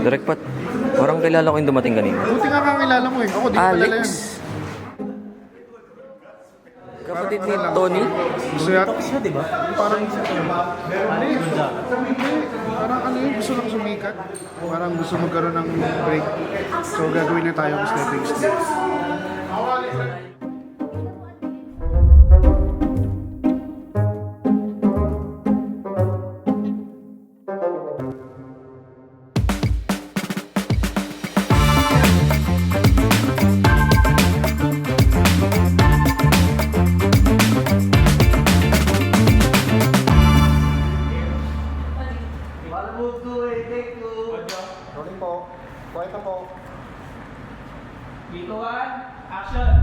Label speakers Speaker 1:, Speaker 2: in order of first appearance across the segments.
Speaker 1: Direct Pat. Parang kilala ko yung dumating kanina.
Speaker 2: Buti nga kakilala mo eh. Ako, di ko kilala yan.
Speaker 1: Alex. Kapatid ni Tony.
Speaker 2: Gusto yata siya, di ba? Parang parang ano yun, gusto lang sumikat. Parang gusto magkaroon ng break. So gagawin na tayo ng stepping stone. Rolling po. Quiet na po.
Speaker 3: Dito one, action!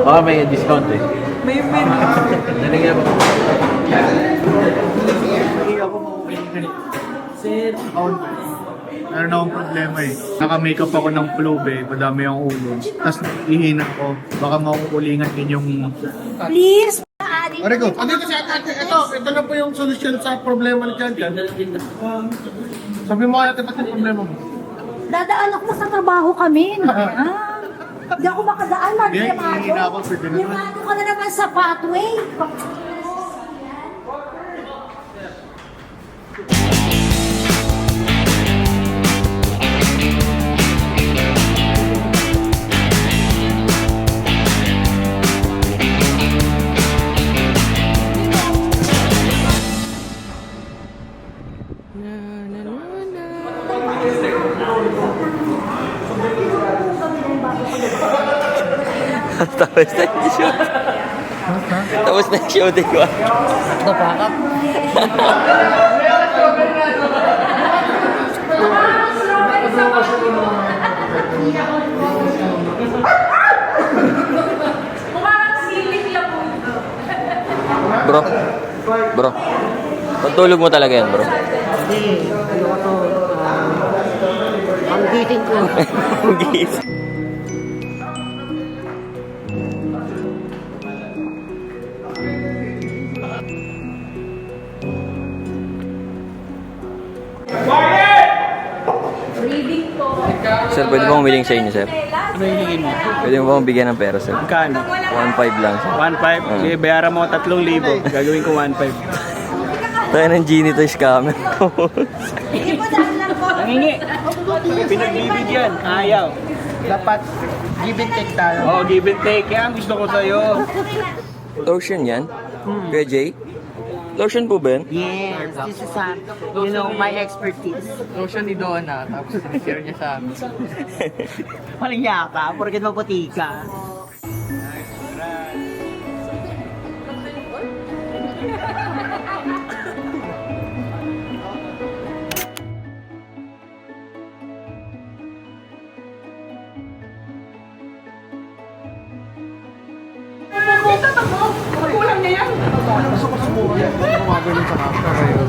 Speaker 4: Baka may discount eh.
Speaker 3: May
Speaker 4: Nalagyan mo.
Speaker 3: Sir,
Speaker 2: Meron akong problema eh. Naka-makeup ako ng flube, madami ang ulo. Tapos ihina ko. Baka makukulingan din yung...
Speaker 5: Please!
Speaker 2: Arigo, andito si ate. Ito na po yung solusyon sa problema ni Jan. Sabi mo kaya ito yung problema mo.
Speaker 5: Dadaan ako sa trabaho kami. Hindi ako makadaan,
Speaker 2: Hindi, hihina ako, pwede naman.
Speaker 5: Limado ka na naman sa pathway.
Speaker 1: Tapos na yung shoot. Tapos na yung shooting ko.
Speaker 3: napakap.
Speaker 1: Bro. Bro. Pagtulog mo talaga yan, bro.
Speaker 6: Hindi, ano to, ang gising ko.
Speaker 1: Gising.
Speaker 5: Reading to.
Speaker 1: Sir, pwede ba humiling sa inyo, sir?
Speaker 4: Ano hilingin mo?
Speaker 1: Pwede mo ba bigyan ng pera, sir?
Speaker 4: Magkano?
Speaker 1: 1.5 lang, sir.
Speaker 4: 1.5? Sige, bayaran mo 3,000. Gagawin ko 1.5.
Speaker 1: Tayo ng genie to scammer ko.
Speaker 5: Hindi po dahil lang po.
Speaker 4: Nangingi. Pinagbibigyan. Ayaw.
Speaker 2: Dapat give and take tayo.
Speaker 4: Oo, give and take. Kaya ang gusto ko sa'yo.
Speaker 1: Lotion yan? Kuya Jay? Lotion po ba yan?
Speaker 6: Yes, this is you know, my expertise.
Speaker 3: Lotion ni Donna, tapos share niya sa amin.
Speaker 6: Walang yaka, porket maputi ka.
Speaker 3: Kulang niya yan.
Speaker 2: Gusto ko subukan yan. Gumagano sa kapta kayo.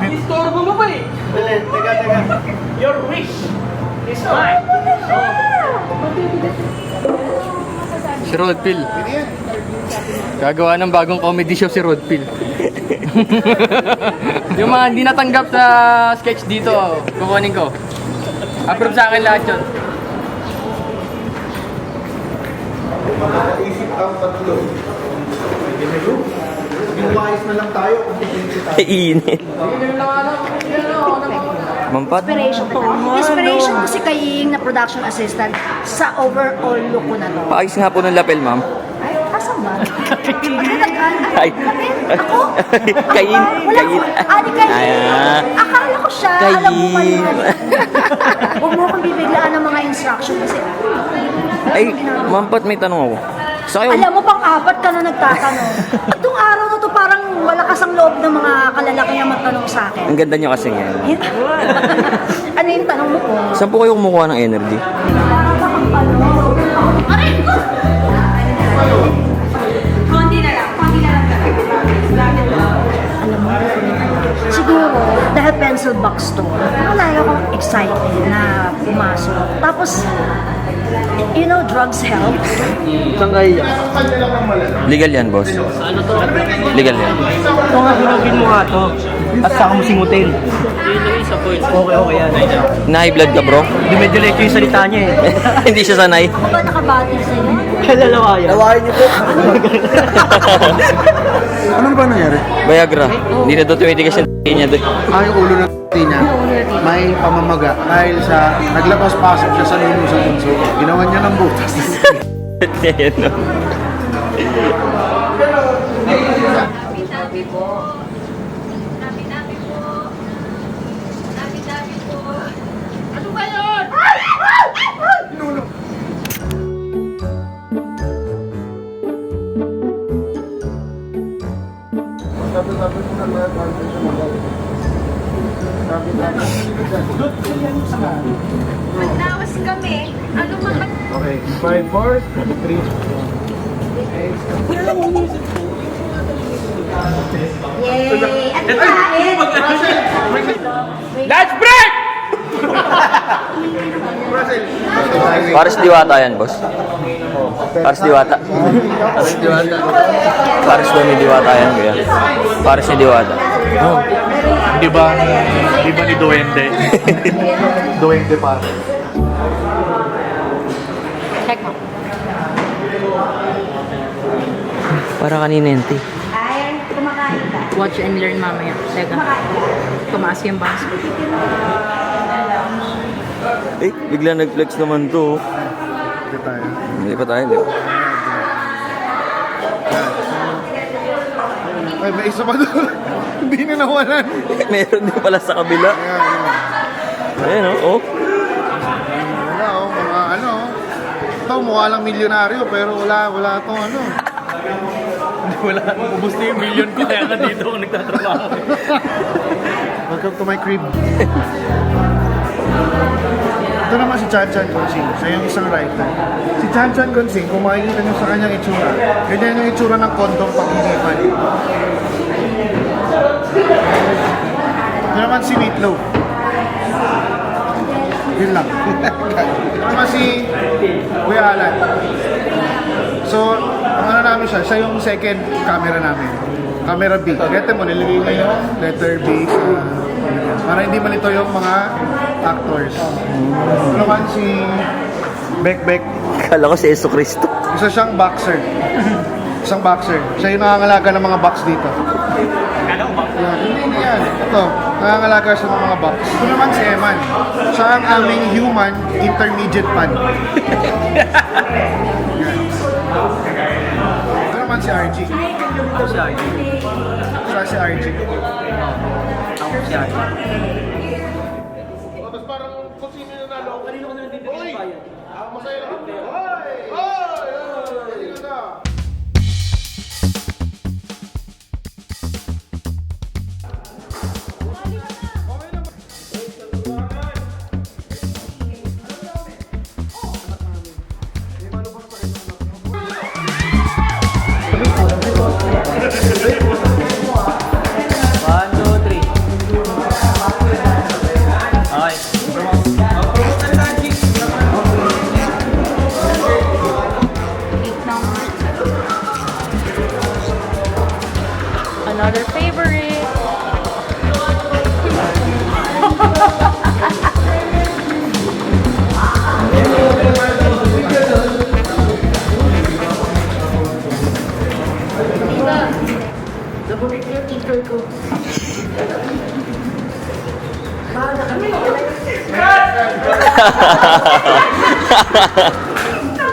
Speaker 3: Disturbo mo ba eh?
Speaker 4: Teka. Your wish is mine.
Speaker 3: Si Rodfield. Gagawa ng bagong comedy show si Rodfield. Yung mga hindi natanggap sa sketch dito, kukunin ko. Approve sa akin lahat yun.
Speaker 2: Isip ang tatlo. Yung wise na lang tayo kung titigil tayo.
Speaker 1: Init. Mampat?
Speaker 5: Inspiration ko. Inspiration ko si Kaying na production assistant sa overall look ko na to.
Speaker 1: Paayos nga po ng lapel, ma'am.
Speaker 5: Ay, asan ba?
Speaker 1: Ay.
Speaker 5: Ako?
Speaker 1: Kayin.
Speaker 5: Wala ko.
Speaker 1: Kayin.
Speaker 5: Adi Kaying.
Speaker 1: Ah.
Speaker 5: Akala ko siya.
Speaker 1: Kaying.
Speaker 5: Alam mo mali. Huwag mo akong bibiglaan ng mga instruction kasi
Speaker 1: Ay, mampat, may tanong ako. Sa kayo,
Speaker 5: alam mo pang apat ka na nagtatanong. Itong araw na to parang malakas ang loob ng mga kalalaki na magtanong sa akin.
Speaker 1: ang ganda nyo kasi ngayon.
Speaker 5: Ano yung tanong mo po?
Speaker 1: Saan po kayo kumukuha ng energy?
Speaker 5: Para ba kang ano? Aray ko! Konti na Tapos, you know, drugs help.
Speaker 1: Legal yan, boss. Legal yan.
Speaker 6: Ito nga, hinugin mo nga to. At saka mo singutin. Okay yan.
Speaker 1: Na-high blood ka, bro?
Speaker 6: Hindi medyo lecho yung salita niya eh.
Speaker 1: Hindi siya sanay.
Speaker 5: Ano ba nakabati sa'yo?
Speaker 6: Lalawayan. Lawayan niyo po.
Speaker 2: Ano ba nangyari?
Speaker 1: Viagra. Hindi na doon tumitigas yung niya doon.
Speaker 2: Yung ulo ng niya, may pamamaga dahil sa naglabas-pasok siya sa luno sa bunso. Ginawa niya ng butas.
Speaker 1: Yan, no?
Speaker 7: Tabi-tabi po. Tabi-tabi po. Tabi-tabi po. Ano ba yun? Magtawas kami. Ano man?
Speaker 2: Okay, 5, 4, 3.
Speaker 5: Yay! At kain!
Speaker 4: Let's break!
Speaker 1: Pares diwata yan, boss. Pares diwata. Pares daw ni diwata yan, kuya. Pares ni diwata. Oh.
Speaker 2: Di ba ni Duwende? Duwende pa.
Speaker 5: Check mo.
Speaker 1: Para kanina yun, te.
Speaker 5: Ay, kumakain ka.
Speaker 8: Watch and learn mamaya. Teka. Tumaas yung bangs ko.
Speaker 1: Eh, bigla nag-flex naman to.
Speaker 2: Hindi tayo.
Speaker 1: Hindi pa tayo, di ba?
Speaker 2: Ay, may isa pa doon. Hindi na nawalan.
Speaker 1: Meron din pala sa kabila. Ayan, oh.
Speaker 2: Wala, oh, mga ano. Ito, mukha lang milyonaryo, pero wala itong ano.
Speaker 3: Wala, ubus na yung million ko kaya nga dito ako nagtatrabaho.
Speaker 2: Welcome to my crib. Ito naman si Chan Chan Konsing, siya yung isang writer. Si Chan Chan Konsing, kung makikita nyo sa kanyang itsura, ganyan yung itsura ng kondong pag-inipan. Ito naman si Meatloaf. Yun lang. Ito naman si Kuya Alan. So, ang ano namin siya yung second camera namin. Camera B. Gete mo, nilagay mo yung letter B. Para hindi malito yung mga actors. Ito naman si Bekbek.
Speaker 1: Kala ko si Yeso Cristo.
Speaker 2: Isa siyang boxer. Isang boxer. Siya yung nangangalaga ng mga box dito. Yan. Hindi yan. Ito, nangangalaga siya ng mga box. Ito naman si Eman. Siya ang aming human intermediate pan. Yan. Ito naman si RG. Siya si RG. Tapos parang kung sino yung nalo, kanino ko na nandito yung bayan? Ako masaya lang. Hoy! Hoy! Sino na?
Speaker 8: Another favorite.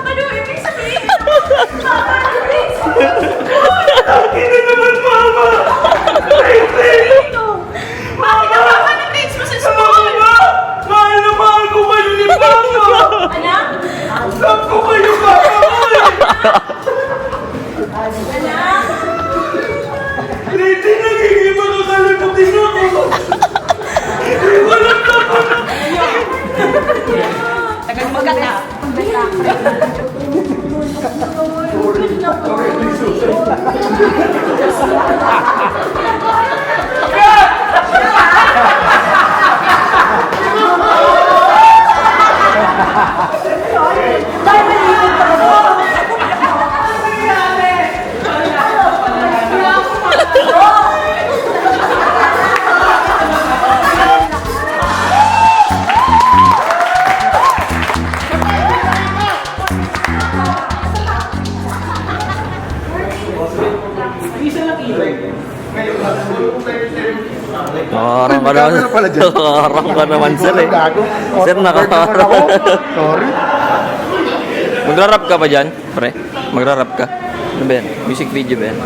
Speaker 7: Ano ibig sabihin? Bakit naman ng face mo sa school?
Speaker 4: Mahal na mahal ko kayo ni Papa!
Speaker 7: Anak?
Speaker 4: Stop ko kayo, Papa!
Speaker 7: Anak?
Speaker 4: Hindi nagiging makakalimutin ako! Walang ako na!
Speaker 8: Tagal maganda.
Speaker 1: Nakaharang ka
Speaker 2: May
Speaker 1: naman.
Speaker 2: camera pala dyan.
Speaker 1: Nakaharang ka naman, sir eh.
Speaker 2: Gago.
Speaker 1: Sir, nakaharang.
Speaker 2: ako. Sorry.
Speaker 1: Magra-rap ka ba dyan, pre? Magra-rap ka? Ano ba yan? Music video ba yan?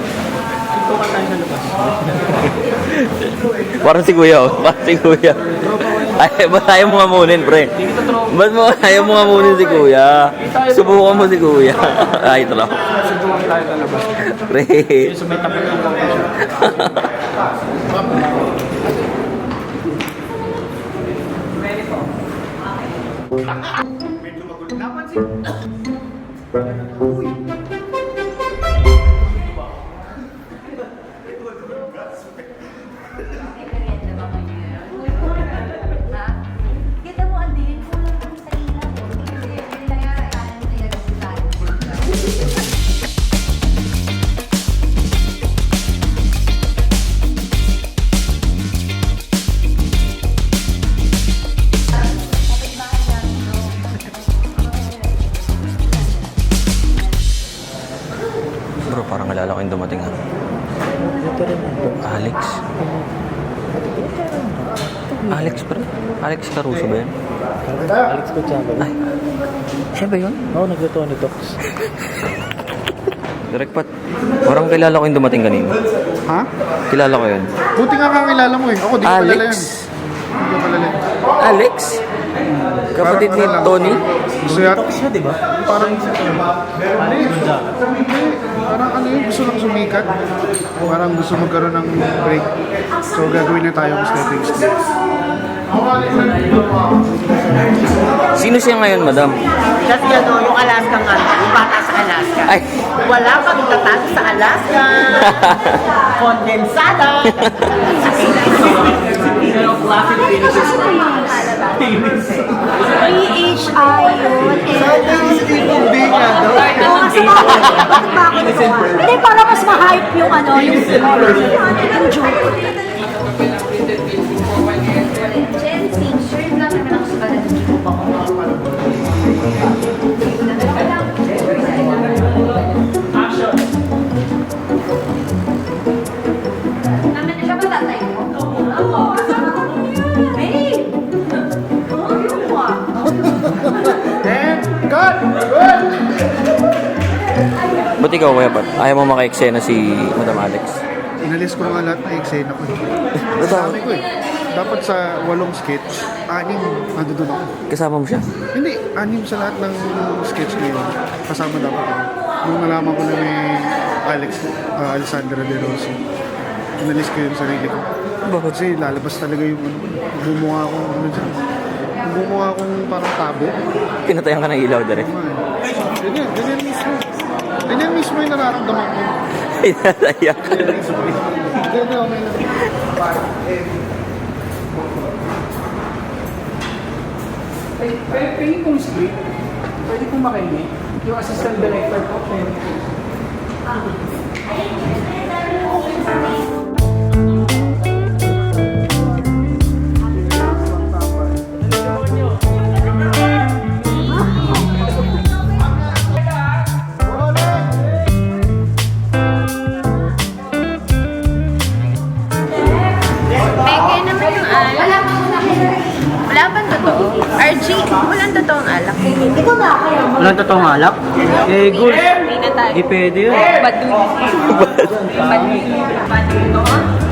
Speaker 1: Parang si Kuya, oh. Parang si Kuya. Ay, ba't ayaw mo ngamunin, pre? Ba't mo ayaw mo ngamunin si Kuya? Subukan mo si Kuya. Ay, ito lang.
Speaker 6: Subukan tayo sa labas.
Speaker 1: Pre.
Speaker 6: So may tapos ng siya.
Speaker 5: Kita mo, Andin, kulang kami sa ilaw.
Speaker 1: Bro, parang alala ko yung dumating ha. Alex. Alex, pre? Alex Caruso ba yan?
Speaker 6: Alex Kutsaba.
Speaker 1: Ay, siya ba yun?
Speaker 6: Oo, nagluto ni Tox.
Speaker 1: Direct Pat, parang kilala ko yung dumating kanina.
Speaker 2: Ha?
Speaker 1: Kilala ko yun.
Speaker 2: Buti nga kakilala mo eh. Ako di ko palala yan.
Speaker 1: Alex?
Speaker 2: Hindi ko palala yan.
Speaker 1: Alex? Kapatid ni Tony?
Speaker 2: Gusto yata.
Speaker 6: Tox siya, di ba?
Speaker 2: Parang parang ano yun, gusto lang sumikat. Parang gusto magkaroon ng break. So gagawin na tayo ng stepping stones.
Speaker 1: Sino siya ngayon, madam?
Speaker 9: Kasi ano, yung Alaska nga, yung bata sa Alaska.
Speaker 1: Ay.
Speaker 9: Wala pang tatago sa Alaska. Kondensada.
Speaker 5: PHI yun.
Speaker 2: Hindi nga daw.
Speaker 5: Oo, kasi bakit ito? Hindi, para mas ma-hype yung ano, yung joke.
Speaker 2: And cut! Good!
Speaker 1: Ba't ikaw, Kuya Pat? Ayaw mo maka-eksena si Madam Alex?
Speaker 2: Inalis ko nga lahat na eksena ko. Sabi ko eh. Dapat sa 8 sketch, 6 nandun ako.
Speaker 1: Kasama mo siya?
Speaker 2: Hindi, 6 sa lahat ng sketch na yun. Kasama dapat ako. Nung nalaman ko na may Alessandra De Rossi, inalis ko yung sarili ko.
Speaker 1: Bakit?
Speaker 2: Kasi lalabas talaga yung bumunga akong ano dyan. Bumunga akong parang tabo.
Speaker 1: Pinatayan ka ng ilaw, direct.
Speaker 2: Ganyan mismo. Ganyan mismo yung nararamdaman ko.
Speaker 1: Pinatayan ka.
Speaker 2: Ganyan ako may
Speaker 6: Pwede kong script. Pwede kong makinig. Yung assistant director ko.
Speaker 7: Peke naman yung alak. Wala bang totoo? RG, walang totoong alak.
Speaker 5: Ikaw na, kaya mo.
Speaker 6: Walang totoong alak? Eh, good.
Speaker 7: Hindi na tayo.
Speaker 6: Di pwede yun.
Speaker 7: Badu. Badu.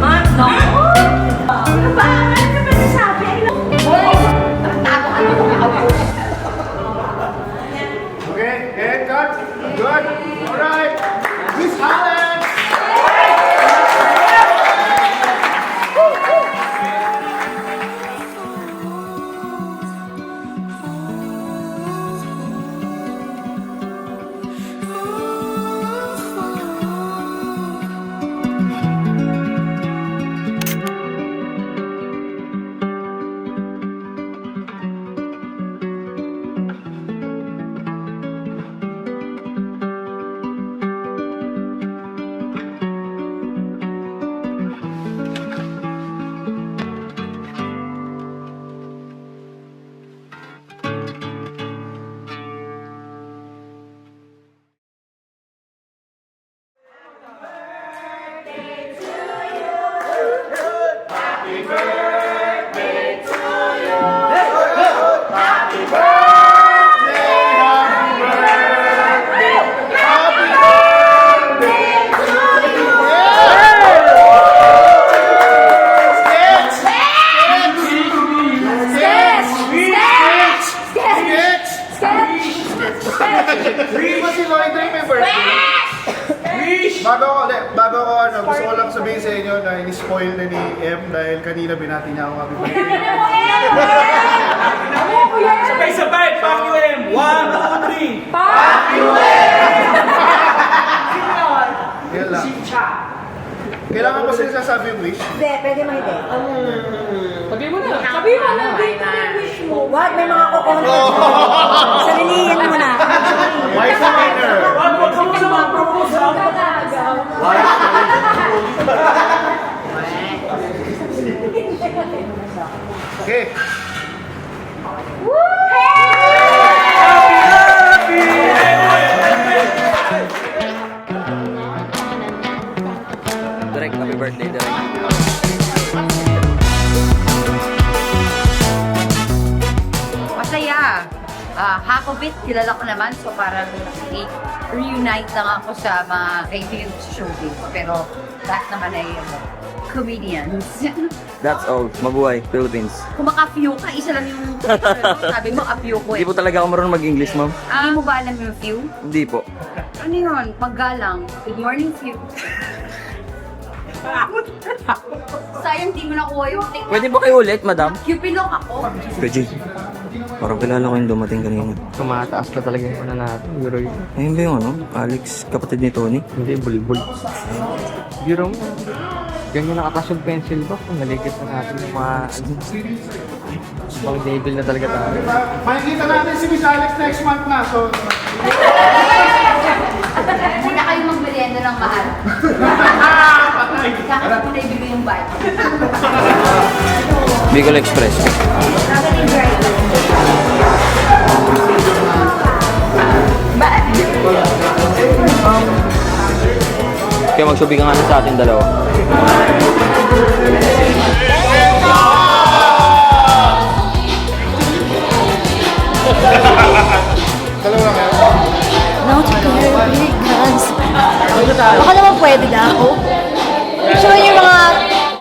Speaker 7: Ma? No? Ano ba? Ano ba nasabi?
Speaker 2: Okay, and cut. Good. Alright. Miss Alex! Hindi ba si Lloyd Ray may birthday? Bago ako gusto ko lang sabihin sa inyo na in-spoil na ni M dahil kanina binati niya ako happy birthday.
Speaker 4: Sabay-sabay, fuck you, M. 1, 2, 3.
Speaker 2: Yan lang. Kailangan ba sila sasabi yung wish?
Speaker 5: Hindi, pwede mo hindi.
Speaker 8: Sabi mo na.
Speaker 5: Wish mo. What? May mga kukontra. Salinihin mo na.
Speaker 2: Wife winner!
Speaker 4: Wag ka mo sa mga proposal.
Speaker 2: Okay.
Speaker 1: Direct, happy birthday, direct.
Speaker 9: Masaya. Half of it, kilala ko naman. So parang reunite lang ako sa mga kaibigan ko sa showbiz. Pero lahat naman ay comedians.
Speaker 1: That's all. Mabuhay, Philippines.
Speaker 9: Kung maka-few ka, isa lang yung sabi mo, a-few ko
Speaker 1: Hindi
Speaker 9: eh.
Speaker 1: po talaga ako marunong mag-English, ma'am.
Speaker 9: Hindi mo ba alam yung few?
Speaker 1: Hindi po.
Speaker 9: Ano yun? Paggalang. Good morning, few. Sayang di mo nakuha yung tik.
Speaker 1: Pwede ba kayo ulit, madam?
Speaker 9: Cupilong ako.
Speaker 1: Pwede. Parang kilala ko yung dumating kanina.
Speaker 3: Tumataas na talaga yung ano natin. Biro yun.
Speaker 1: Ayun ba yung ano? Alex, kapatid ni Tony?
Speaker 3: Hindi, bulbul. Biro mo. Ganyan nakatas yung pencil box. Naligit na natin yung mga pang devil na talaga tayo.
Speaker 2: Makikita natin si Miss Alex next month na. So,
Speaker 9: Hindi na kayo magmerienda ng mahal. Saka ko na ibigay yung bike.
Speaker 1: Bicol Express. Kaya magsubi ka nga na sa ating dalawa.
Speaker 2: dalawa lang yan.
Speaker 5: No, because baka naman pwede daw. Gusto mo yung mga